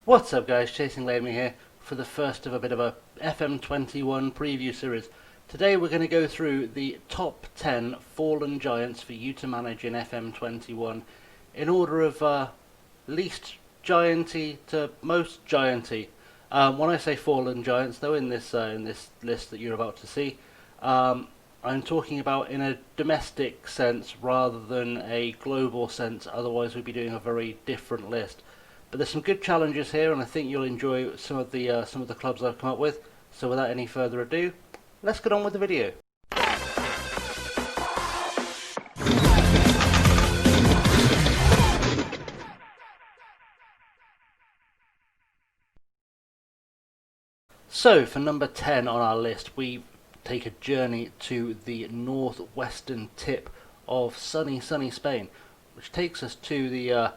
What's up guys, Chasing Lamey here for the first of a bit of a FM21 preview series. Today we're going to go through the top 10 fallen giants for you to manage in FM21 in order of least gianty to most gianty. When I say fallen giants though in this list that you're about to see, I'm talking about in a domestic sense rather than a global sense, otherwise we'd be doing a very different list. But there's some good challenges here, and I think you'll enjoy some of the clubs I've come up with. So without any further ado, let's get on with the video. So for number 10 on our list, we take a journey to the northwestern tip of sunny Spain, which takes us to the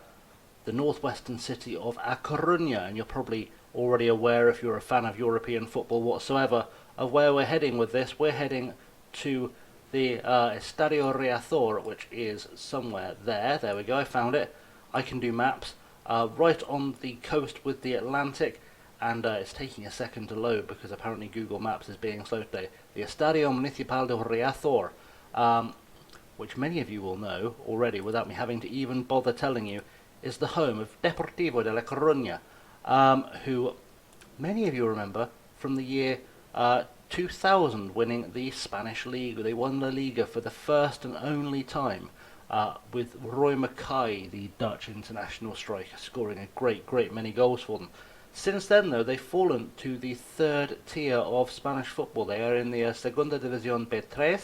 northwestern city of A Coruña, and you're probably already aware, if you're a fan of European football whatsoever, of where we're heading with this. We're heading to the Estadio Riazor, which is somewhere there. There we go, I found it. I can do maps. Right on the coast with the Atlantic, and it's taking a second to load because apparently Google Maps is being slow today. The Estadio Municipal de Riazor, which many of you will know already without me having to even bother telling you, is the home of Deportivo de La Coruña, who many of you remember from the year 2000 winning the Spanish League. They won La Liga for the first and only time, with Roy Mackay, the Dutch international striker, scoring a great many goals for them. Since then, though, they've fallen to the third tier of Spanish football. They are in the Segunda División B3,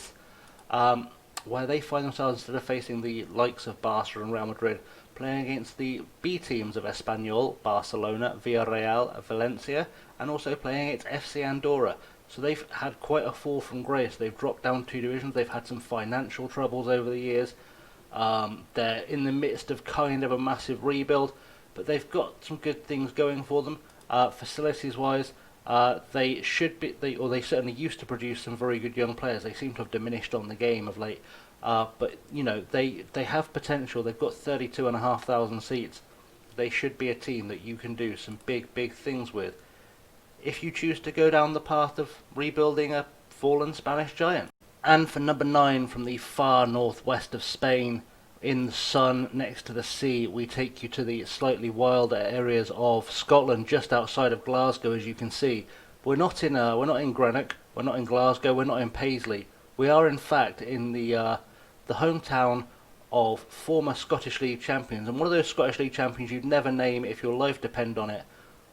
where they find themselves, instead of facing the likes of Barca and Real Madrid, playing against the B teams of Espanyol, Barcelona, Villarreal, Valencia, and also playing against FC Andorra. So they've had quite a fall from grace. They've dropped down 2 divisions. They've had some financial troubles over the years. They're in the midst of kind of a massive rebuild, but they've got some good things going for them. Facilities-wise, they certainly used to produce some very good young players. They seem to have diminished on the game of late. But you know, they have potential. They've got 32,500 seats. They should be a team that you can do some big things with if you choose to go down the path of rebuilding a fallen Spanish giant. And for number 9, from the far northwest of Spain, in the sun next to the sea, we take you to the slightly wilder areas of Scotland, just outside of Glasgow. As you can see, we're not in Greenock, we're not in Glasgow, we're not in Paisley. We are in fact in the hometown of former Scottish League champions, and one of those Scottish League champions you'd never name if your life depended on it.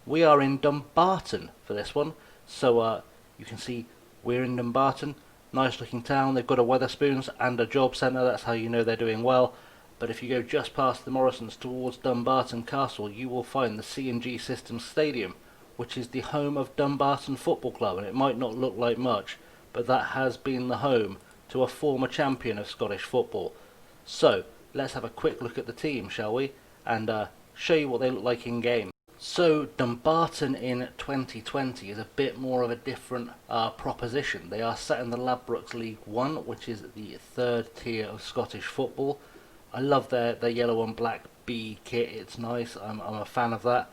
We are in Dumbarton for this one, so you can see we're in Dumbarton. Nice looking town. They've got a Wetherspoons and a job centre. That's how you know they're doing well. But if you go just past the Morrisons towards Dumbarton Castle, you will find the C&G Systems Stadium, which is the home of Dumbarton Football Club, and it might not look like much, but that has been the home to a former champion of Scottish football. So let's have a quick look at the team, shall we, and show you what they look like in game. So Dumbarton in 2020 is a bit more of a different proposition. They are set in the Ladbrokes League 1, which is the third tier of Scottish football. I love their yellow and black B kit. It's nice. I'm a fan of that.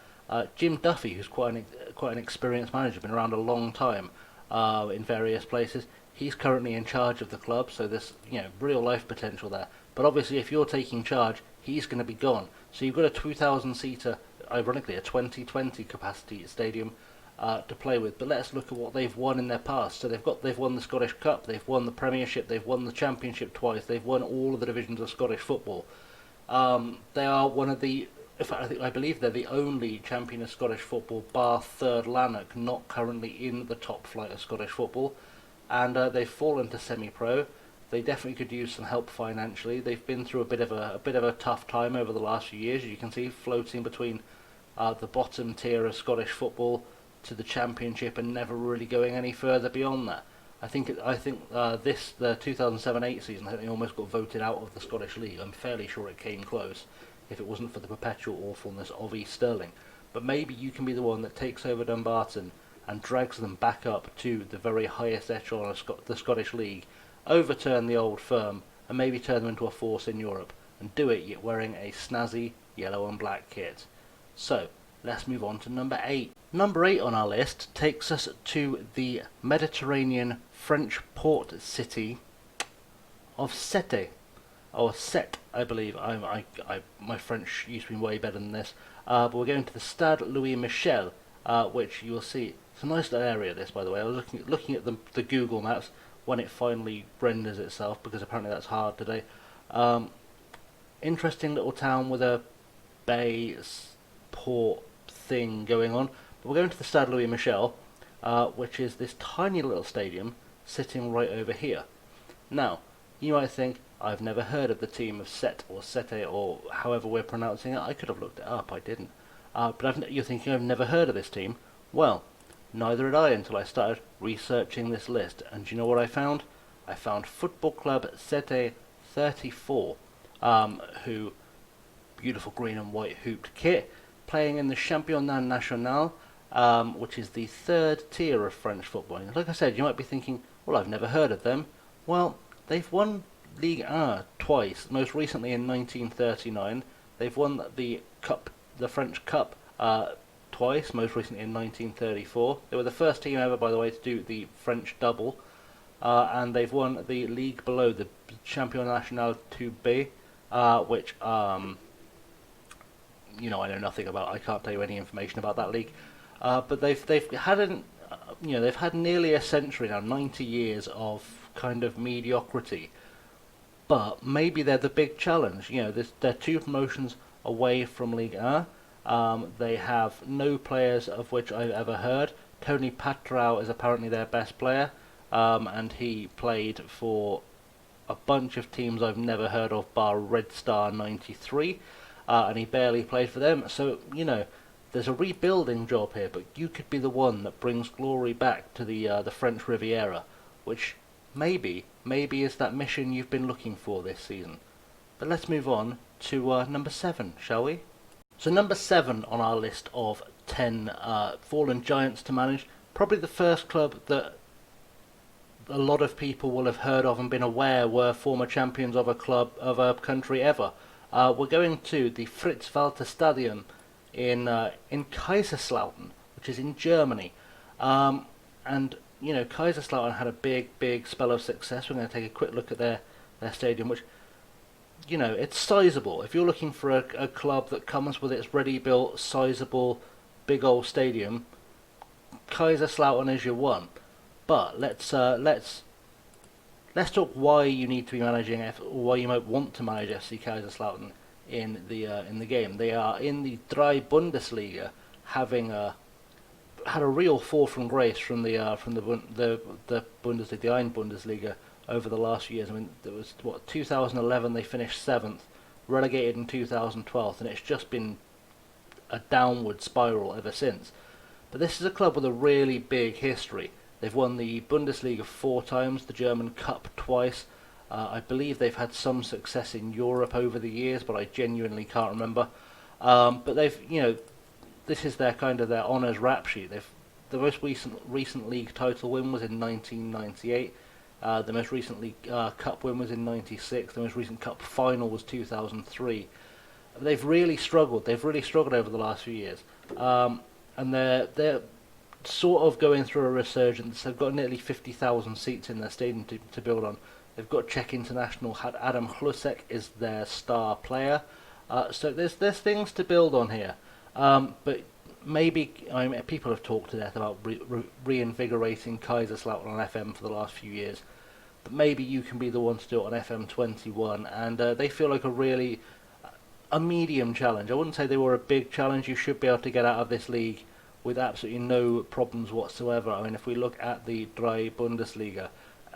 Jim Duffy, who's quite an experienced manager, been around a long time in various places. He's currently in charge of the club, so there's real life potential there. But obviously, if you're taking charge, he's going to be gone. So you've got a 2,000 seater, ironically a 2020 capacity stadium to play with. But let's look at what they've won in their past. So they've won the Scottish Cup, they've won the Premiership, they've won the Championship twice, they've won all of the divisions of Scottish football. They are one of the, in fact, I believe they're the only champion of Scottish football, bar third Lanark, not currently in the top flight of Scottish football. And they've fallen to semi-pro. They definitely could use some help financially. They've been through a bit of a tough time over the last few years. As you can see, floating between the bottom tier of Scottish football to the Championship and never really going any further beyond that. I think the 2007-8 season, I think they almost got voted out of the Scottish League. I'm fairly sure it came close, if it wasn't for the perpetual awfulness of East Stirling. But maybe you can be the one that takes over Dumbarton and drags them back up to the very highest echelon of the Scottish League, overturn the old firm, and maybe turn them into a force in Europe, and do it yet wearing a snazzy yellow and black kit. So, let's move on to number 8. Number 8 on our list takes us to the Mediterranean French port city of Sète, or Set, I believe. My French used to be way better than this. But we're going to the Stade Louis Michel, which you will see. It's a nice little area, this, by the way. I was looking at the Google Maps when it finally renders itself, because apparently that's hard today. Interesting little town with a bay port thing going on. But we're going to the Stade Louis Michel, which is this tiny little stadium sitting right over here. Now, you might think, I've never heard of the team of Set or Sete or however we're pronouncing it. I could have looked it up, I didn't. But you're thinking I've never heard of this team. Well, neither had I until I started researching this list. And do you know what I found? I found Football Club Sete 34, who, beautiful green and white hooped kit, playing in the Championnat National, which is the third tier of French football. And like I said, you might be thinking, well, I've never heard of them. Well, they've won Ligue 1 twice, most recently in 1939. They've won the Cup, the French Cup, twice, most recently in 1934. They were the first team ever, by the way, to do the French double. And they've won the league below, the Championnat National 2B, which, you know, I know nothing about. I can't tell you any information about that league. But they've had nearly a century now, 90 years of kind of mediocrity. But maybe they're the big challenge. You know, they're 2 promotions away from Ligue 1. They have no players of which I've ever heard. Tony Patrao is apparently their best player, and he played for a bunch of teams I've never heard of, bar Red Star 93, and he barely played for them. So, you know, there's a rebuilding job here, but you could be the one that brings glory back to the French Riviera, which maybe is that mission you've been looking for this season. But let's move on to number 7, shall we? So number 7 on our list of 10 fallen giants to manage, probably the first club that a lot of people will have heard of and been aware were former champions of a country ever. We're going to the Fritz-Walter Stadion in Kaiserslautern, which is in Germany. And you know, Kaiserslautern had a big spell of success. We're going to take a quick look at their stadium, which, you know, it's sizable. If you're looking for a club that comes with its ready-built, sizable, big old stadium, Kaiserslautern is your one. But let's talk why you need to be managing why you might want to manage FC Kaiserslautern in the game. They are in the Drei Bundesliga, having had a real fall from grace from the Bundesliga, the Ein Bundesliga, over the last few years. I mean, there was 2011 they finished 7th, relegated in 2012, and it's just been a downward spiral ever since. But this is a club with a really big history. They've won the Bundesliga 4 times, the German Cup twice. I believe they've had some success in Europe over the years, but I genuinely can't remember. But they've, you know, this is their kind of their honours rap sheet. The most recent league title win was in 1998. The most recent cup win was in 96. The most recent cup final was 2003. They've really struggled. They've really struggled over the last few years, and they're sort of going through a resurgence. They've got nearly 50,000 seats in their stadium to build on. They've got Czech international Adam Hlusek is their star player. So there's things to build on here. But maybe, I mean, people have talked to death about reinvigorating Kaiserslautern on FM for the last few years. But maybe you can be the one to do it on FM 21. And they feel like a medium challenge. I wouldn't say they were a big challenge. You should be able to get out of this league with absolutely no problems whatsoever. I mean, if we look at the Drei Bundesliga,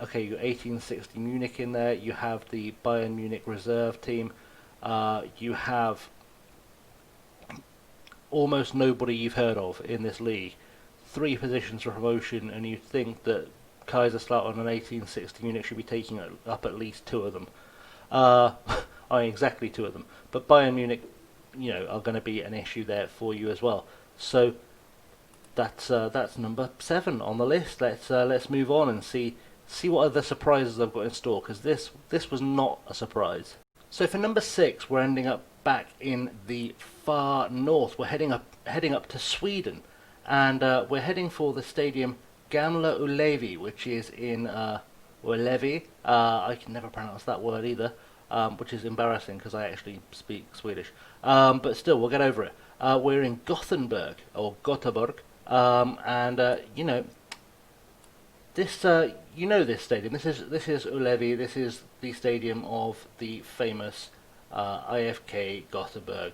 okay, you got 1860 Munich in there, you have the Bayern Munich reserve team, you have almost nobody you've heard of in this league. 3 positions for promotion, and you'd think that Kaiserslautern and 1860 Munich should be taking up at least 2 of them. I mean, exactly 2 of them. But Bayern Munich, you know, are going to be an issue there for you as well. So that's number 7 on the list. Let's move on and see what other surprises I've got in store, because this was not a surprise. So for number 6, we're ending up back in the far north. We're heading up to Sweden, and we're heading for the stadium Gamla Ullevi, which is in Ullevi. I can never pronounce that word either, which is embarrassing because I actually speak Swedish. But still, we'll get over it. We're in Gothenburg, or Göteborg, and this this stadium. This is Ullevi. This is the stadium of the famous IFK Gothenburg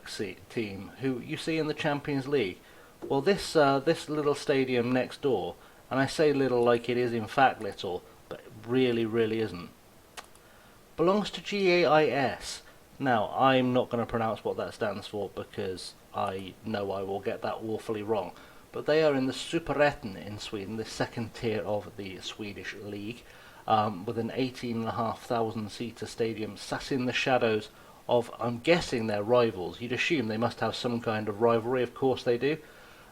team, who you see in the Champions League. Well, this little stadium next door, and I say little like it is in fact little, but it really isn't, belongs to GAIS. Now, I'm not going to pronounce what that stands for because I know I will get that awfully wrong. But they are in the Superettan in Sweden, the second tier of the Swedish league, with an 18,500 seater stadium sat in the shadows of, I'm guessing, their rivals. You'd assume they must have some kind of rivalry, of course they do.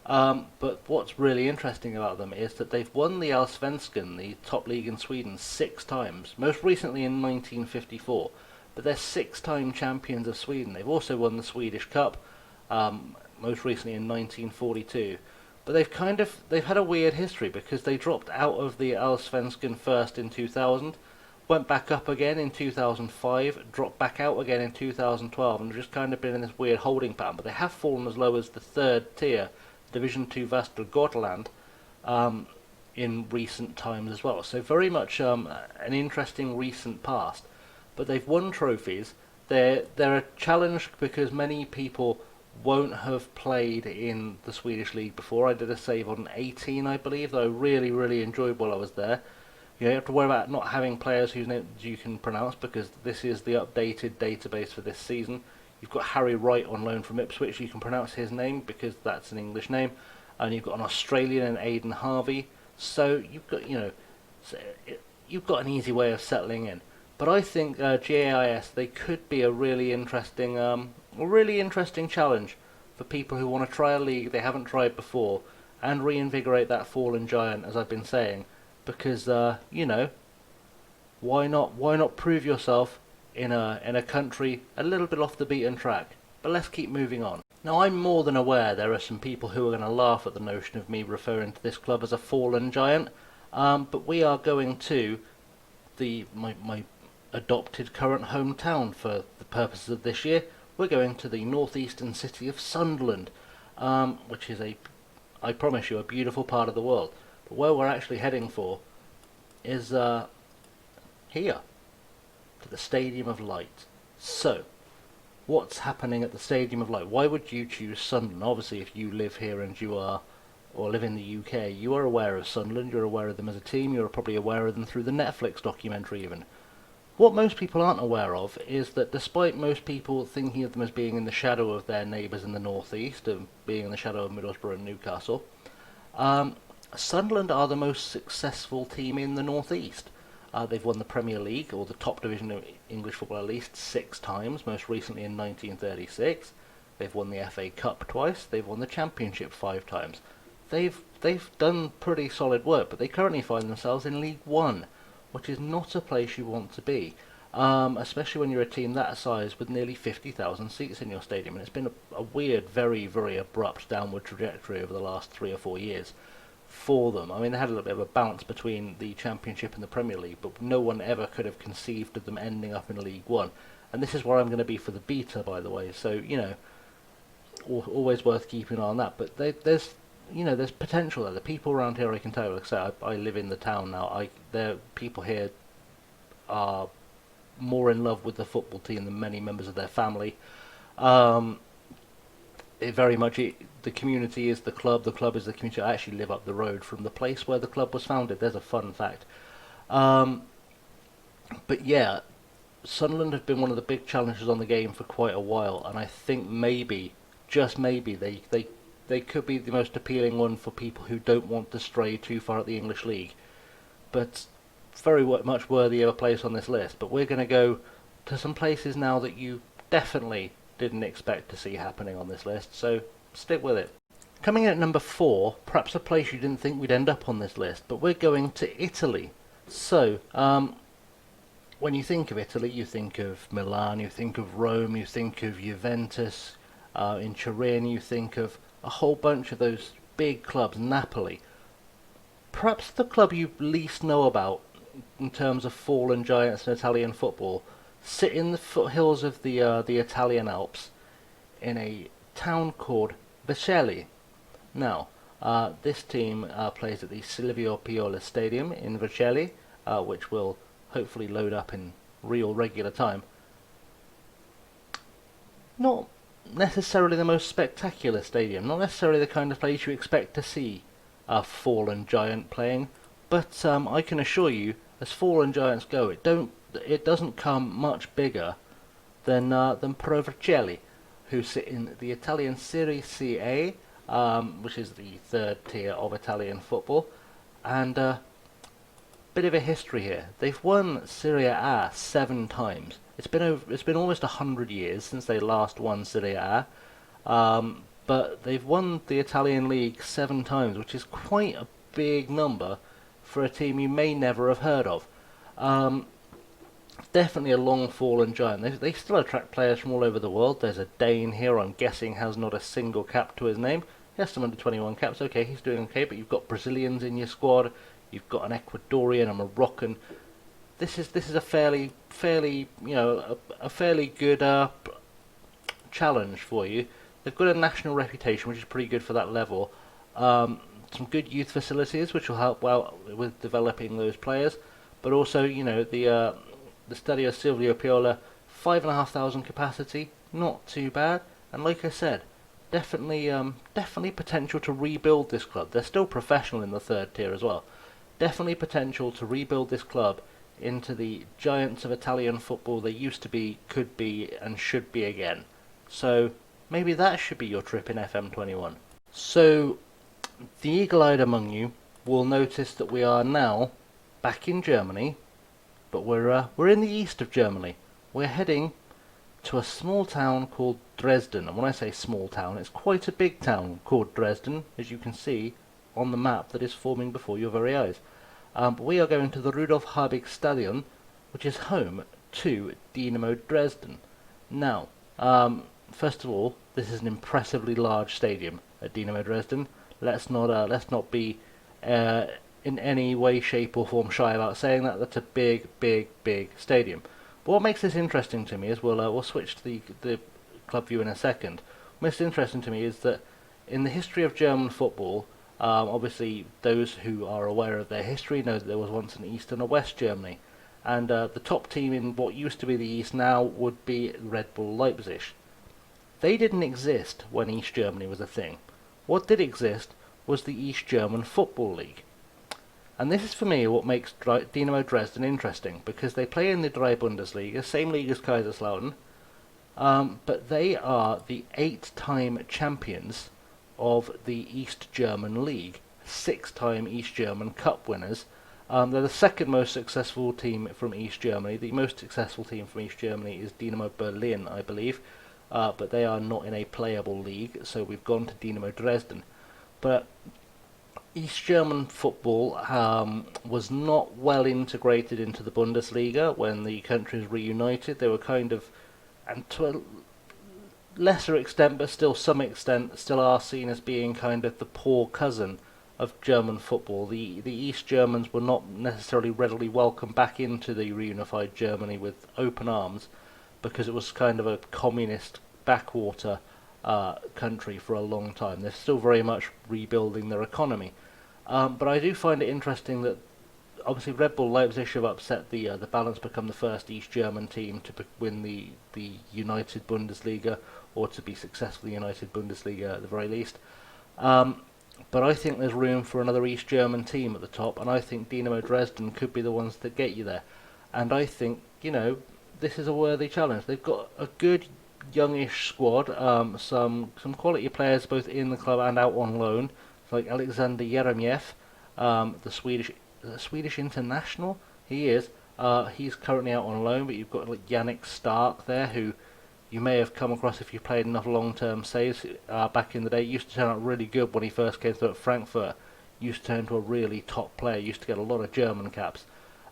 But what's really interesting about them is that they've won the Allsvenskan, the top league in Sweden, 6 times, most recently in 1954. But they're 6-time champions of Sweden. They've also won the Swedish Cup, most recently in 1942. But they've had a weird history because they dropped out of the Allsvenskan first in 2000, went back up again in 2005, dropped back out again in 2012, and just kind of been in this weird holding pattern. But they have fallen as low as the 3rd tier, Division 2 Västra Götaland, in recent times as well. So very much an interesting recent past. But they've won trophies. They're a challenge because many people won't have played in the Swedish league before. I did a save on 18, I believe, that I really enjoyed while I was there. You have to worry about not having players whose names you can pronounce because this is the updated database for this season. You've got Harry Wright on loan from Ipswich. You can pronounce his name because that's an English name. And you've got an Australian in Aidan Harvey. So you've got, you've got an easy way of settling in. But I think GAIS, they could be a really interesting challenge for people who want to try a league they haven't tried before and reinvigorate that fallen giant, as I've been saying. Because why not prove yourself in a country a little bit off the beaten track? But let's keep moving on. Now, I'm more than aware there are some people who are going to laugh at the notion of me referring to this club as a fallen giant. But we are going to my adopted current hometown for the purposes of this year. We're going to the northeastern city of Sunderland, which is I promise you, a beautiful part of the world. But where we're actually heading for is here, to the Stadium of Light. So, what's happening at the Stadium of Light? Why would you choose Sunderland? Obviously, if you live here and or live in the UK, you are aware of Sunderland, you're aware of them as a team, you're probably aware of them through the Netflix documentary even. What most people aren't aware of is that despite most people thinking of them as being in the shadow of their neighbours in the northeast, of being in the shadow of Middlesbrough and Newcastle, Sunderland are the most successful team in the northeast. They've won the Premier League, or the top division of English football, at least 6 times, most recently in 1936. They've won the FA Cup twice, they've won the Championship 5 times. They've done pretty solid work, but they currently find themselves in League One, which is not a place you want to be, especially when you're a team that size with nearly 50,000 seats in your stadium. And it's been a weird, very abrupt downward trajectory over the last 3 or 4 years for them. I mean, they had a little bit of a bounce between the Championship and the Premier League, but no one ever could have conceived of them ending up in League One. And this is where I'm going to be for the beta, by the way, so, always worth keeping an eye on that. But there's potential there. The people around here, I can tell you, like I say, I live in the town now. The people here are more in love with the football team than many members of their family. The community is the club is the community. I actually live up the road from the place where the club was founded. There's a fun fact. But yeah, Sunderland have been one of the big challenges on the game for quite a while, and I think maybe, just maybe, they could be the most appealing one for people who don't want to stray too far at the English League. But very much worthy of a place on this list. But we're going to go to some places now that you definitely didn't expect to see happening on this list, so stick with it. Coming in at number 4, perhaps a place you didn't think we'd end up on this list, but we're going to Italy. So, when you think of Italy, you think of Milan, you think of Rome, you think of Juventus. In Turin, you think of a whole bunch of those big clubs. Napoli, perhaps the club you least know about in terms of fallen giants in Italian football, sit in the foothills of the Italian Alps in a town called Vercelli. Now, this team plays at the Silvio Piola Stadium in Vercelli, which will hopefully load up in real regular time. Not necessarily the most spectacular stadium, not necessarily the kind of place you expect to see a fallen giant playing, but I can assure you, as fallen giants go, it doesn't come much bigger than Pro Vercelli, who sit in the Italian Serie CA, which is the third tier of Italian football, and bit of a history here. They've won Serie A 7 times. It's been almost 100 years since they last won Serie A, but they've won the Italian league 7 times, which is quite a big number for a team you may never have heard of. Definitely a long fallen giant. They still attract players from all over the world. There's a Dane here, I'm guessing has not a single cap to his name. He has some under 21 caps. Okay, he's doing okay, but you've got Brazilians in your squad. You've got an Ecuadorian, a Moroccan. This is a fairly a fairly good challenge for you. They've got a national reputation, which is pretty good for that level. Some good youth facilities, which will help well with developing those players. But also, the Stadio Silvio Piola, 5,500 capacity, not too bad. And like I said, definitely potential to rebuild this club. They're still professional in the third tier as well. Definitely potential to rebuild this club into the giants of Italian football they used to be, could be, and should be again. So maybe that should be your trip in FM21. So the eagle-eyed among you will notice that we are now back in Germany, but we're in the east of Germany. We're heading to a small town called Dresden, and when I say small town, it's quite a big town called Dresden, as you can see on the map that is forming before your very eyes. But we are going to the Rudolf Habig Stadion, which is home to Dynamo Dresden. Now, first of all, this is an impressively large stadium at Dynamo Dresden. Let's not be in any way, shape, or form shy about saying that. That's a big, big, big stadium. But what makes this interesting to me is we'll switch to the club view in a second. What makes it interesting to me is that in the history of German football, obviously those who are aware of their history know that there was once an East and a West Germany, and the top team in what used to be the East now would be Red Bull Leipzig. They didn't exist when East Germany was a thing. What did exist was the East German Football League. And this is for me what makes Dynamo Dresden interesting, because they play in the Drei Bundesliga, same league as Kaiserslautern, but they are the 8-time champions of the East German League, 6-time East German Cup winners. They're the second most successful team from East Germany. The most successful team from East Germany is Dynamo Berlin, I believe, but they are not in a playable league, so we've gone to Dynamo Dresden. But East German football was not well integrated into the Bundesliga when the countries reunited. They were kind of, and to a lesser extent, but still some extent, still are seen as being kind of the poor cousin of German football. The East Germans were not necessarily readily welcomed back into the reunified Germany with open arms, because it was kind of a communist backwater country for a long time. They're still very much rebuilding their economy. But I do find it interesting that obviously Red Bull Leipzig have upset the balance, become the first East German team to win the United Bundesliga, or to be successful in the United Bundesliga at the very least. But I think there's room for another East German team at the top, and I think Dynamo Dresden could be the ones that get you there. And I think, this is a worthy challenge. They've got a good youngish squad, some quality players both in the club and out on loan, like Alexander Yeremiev, the Swedish international. He is. He's currently out on loan, but you've got like Yannick Stark there, who you may have come across if you played enough long-term saves back in the day. Used to turn out really good when he first came through at Frankfurt. Used to turn into a really top player. Used to get a lot of German caps.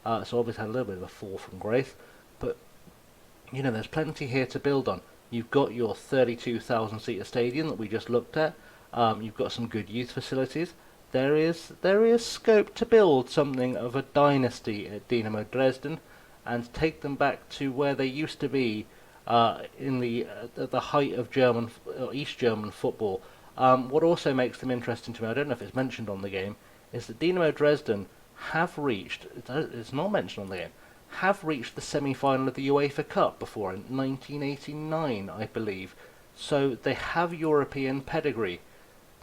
so obviously had a little bit of a fall from grace. But you know, there's plenty here to build on. You've got your 32,000 seater stadium that we just looked at. You've got some good youth facilities. There is scope to build something of a dynasty at Dynamo Dresden, and take them back to where they used to be in at the height of East German football. What also makes them interesting to me, I don't know if it's mentioned on the game, is that Dynamo Dresden have reached. It's not mentioned on the game. Have reached the semi-final of the UEFA Cup before in 1989, I believe. So they have European pedigree.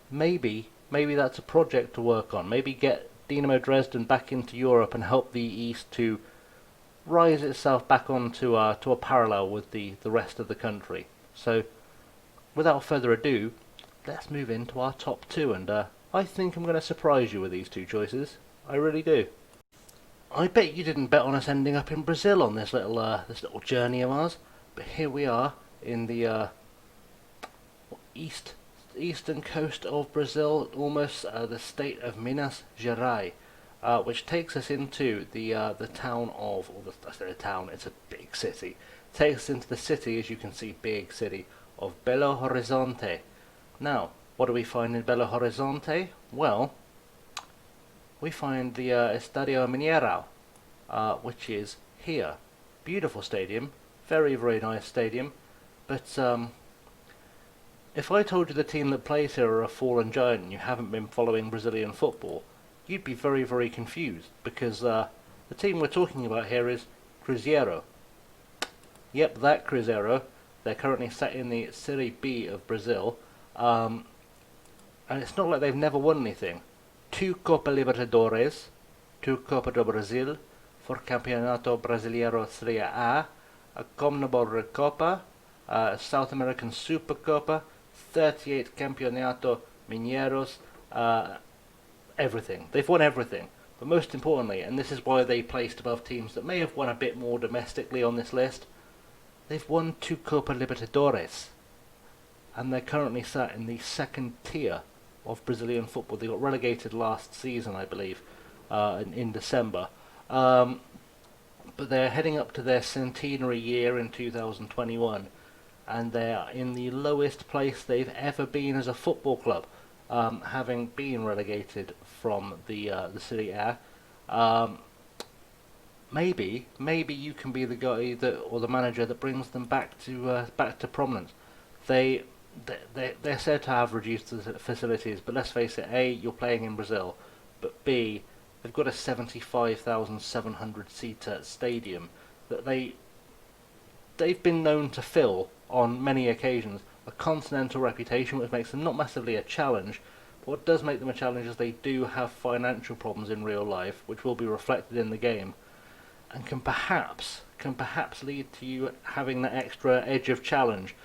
Maybe that's a project to work on. Maybe get Dynamo Dresden back into Europe and help the East to rise itself back onto to a parallel with the rest of the country. So, without further ado, let's move into our top two, and I think I'm going to surprise you with these two choices. I really do. I bet you didn't bet on us ending up in Brazil on this little journey of ours, but here we are in the eastern coast of Brazil, almost the state of Minas Gerais, which takes us into the town of, I say a town, it's a big city. Takes us into the city, as you can see, big city of Belo Horizonte. Now, what do we find in Belo Horizonte? Well, we find the Estadio Mineirão, which is here. Beautiful stadium, very, very nice stadium, but if I told you the team that plays here are a fallen giant and you haven't been following Brazilian football, you'd be very, very confused, because the team we're talking about here is Cruzeiro. Yep, that Cruzeiro. They're currently set in the Serie B of Brazil, and it's not like they've never won anything. 2 Copa Libertadores, 2 Copa do Brasil, 4 Campeonato Brasileiro Serie A, a CONMEBOL Recopa, South American Supercopa, 38 Campeonato Mineiros, everything. They've won everything. But most importantly, and this is why they placed above teams that may have won a bit more domestically on this list, they've won 2 Copa Libertadores. And they're currently sat in the second tier of Brazilian football. They got relegated last season, I believe, in December. But they're heading up to their centenary year in 2021, and they're in the lowest place they've ever been as a football club, having been relegated from the Serie A. Maybe you can be the guy or the manager that brings them back to prominence. They're said to have reduced the facilities, but let's face it, A, you're playing in Brazil, but B, they've got a 75,700 seater stadium that they've been known to fill on many occasions. A continental reputation, which makes them not massively a challenge, but what does make them a challenge is they do have financial problems in real life, which will be reflected in the game, and can perhaps lead to you having that extra edge of challenge.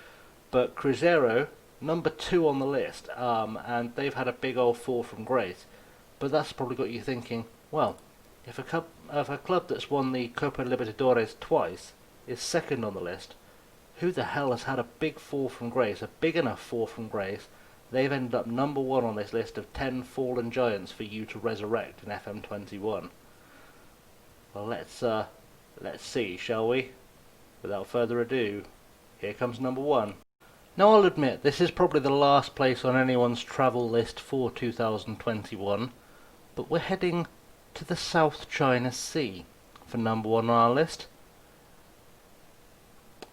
But Cruzeiro, number 2 on the list, and they've had a big old fall from grace. But that's probably got you thinking, well, if a club that's won the Copa Libertadores twice is second on the list, who the hell has had a big fall from grace, a big enough fall from grace? They've ended up number 1 on this list of 10 fallen giants for you to resurrect in FM21. Well, let's see, shall we? Without further ado, here comes number 1. Now, I'll admit, this is probably the last place on anyone's travel list for 2021, but we're heading to the South China Sea for number 1 on our list.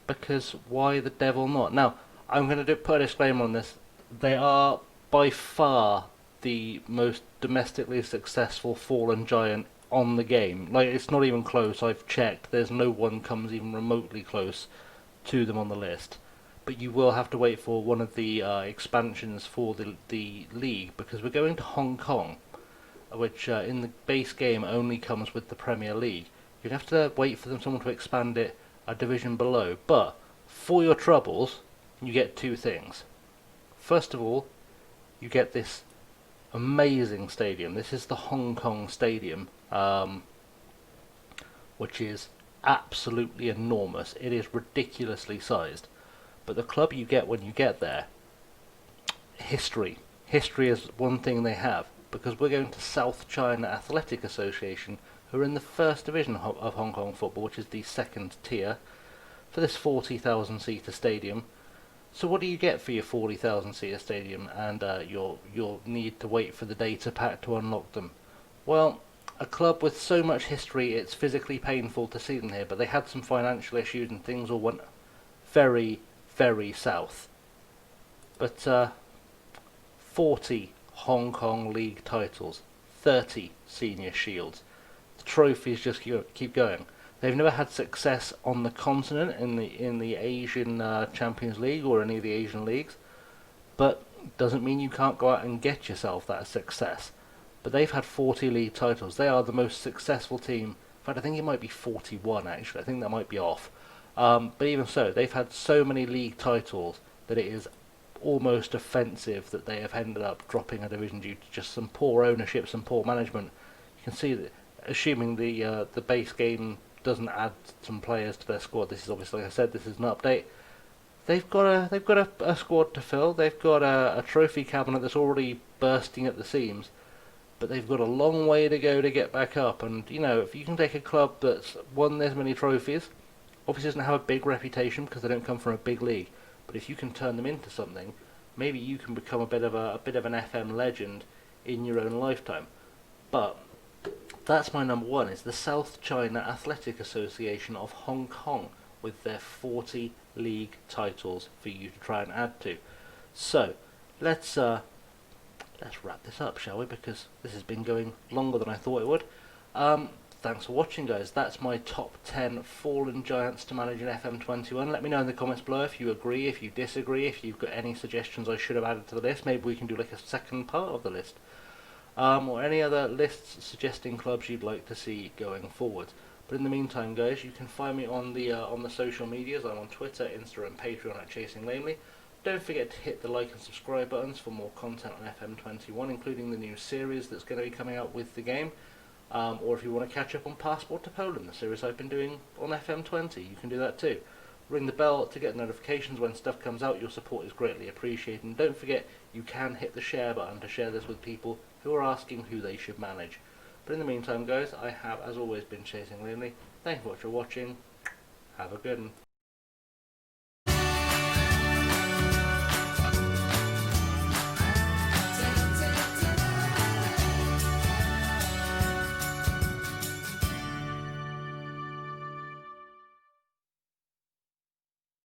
Because why the devil not? Now, I'm going to put a disclaimer on this. They are by far the most domestically successful fallen giant on the game. Like, it's not even close. I've checked. There's no one comes even remotely close to them on the list. But you will have to wait for one of the expansions for the league, because we're going to Hong Kong, which in the base game only comes with the Premier League. You'd have to wait for someone to expand it a division below. But for your troubles, you get 2 things. First of all, you get this amazing stadium. This is the Hong Kong Stadium, which is absolutely enormous. It is ridiculously sized. But the club you get when you get there, history is one thing they have, because we're going to South China Athletic Association, who are in the first division of Hong Kong football, which is the second tier, for this 40,000 seater stadium. So what do you get for your 40,000 seater stadium and your need to wait for the data pack to unlock them? Well, a club with so much history, it's physically painful to see them here, but they had some financial issues and things all went very, very south. But 40 Hong Kong League titles, 30 Senior Shields. The trophies just keep going. They've never had success on the continent in the Asian Champions League or any of the Asian leagues, but doesn't mean you can't go out and get yourself that success. But they've had 40 league titles. They are the most successful team. In fact, I think it might be 41 actually. I think that might be off. But even so, they've had so many league titles that it is almost offensive that they have ended up dropping a division due to just some poor ownership, some poor management. You can see that, assuming the base game doesn't add some players to their squad. This is obviously, like I said, this is an update. They've got a squad to fill. They've got a trophy cabinet that's already bursting at the seams, but they've got a long way to go to get back up. And you know, if you can take a club that's won this many trophies, obviously doesn't have a big reputation because they don't come from a big league, but if you can turn them into something, maybe you can become a bit of an FM legend in your own lifetime. But that's my number one, is the South China Athletic Association of Hong Kong, with their 40 league titles for you to try and add to. So let's wrap this up, shall we? Because this has been going longer than I thought it would. Thanks for watching, guys. That's my top 10 fallen giants to manage in FM21. Let me know in the comments below if you agree, if you disagree, if you've got any suggestions I should have added to the list. Maybe we can do like a second part of the list. Or any other lists suggesting clubs you'd like to see going forward. But in the meantime, guys, you can find me on the social medias. I'm on Twitter, Insta, and Patreon at Chasing Lamely. Don't forget to hit the like and subscribe buttons for more content on FM21, including the new series that's going to be coming out with the game. Or if you want to catch up on Passport to Poland, the series I've been doing on FM20, you can do that too. Ring the bell to get notifications when stuff comes out. Your support is greatly appreciated. And don't forget, you can hit the share button to share this with people who are asking who they should manage. But in the meantime, guys, I have, as always, been Chasing Lamely. Thank you for watching. Have a good one.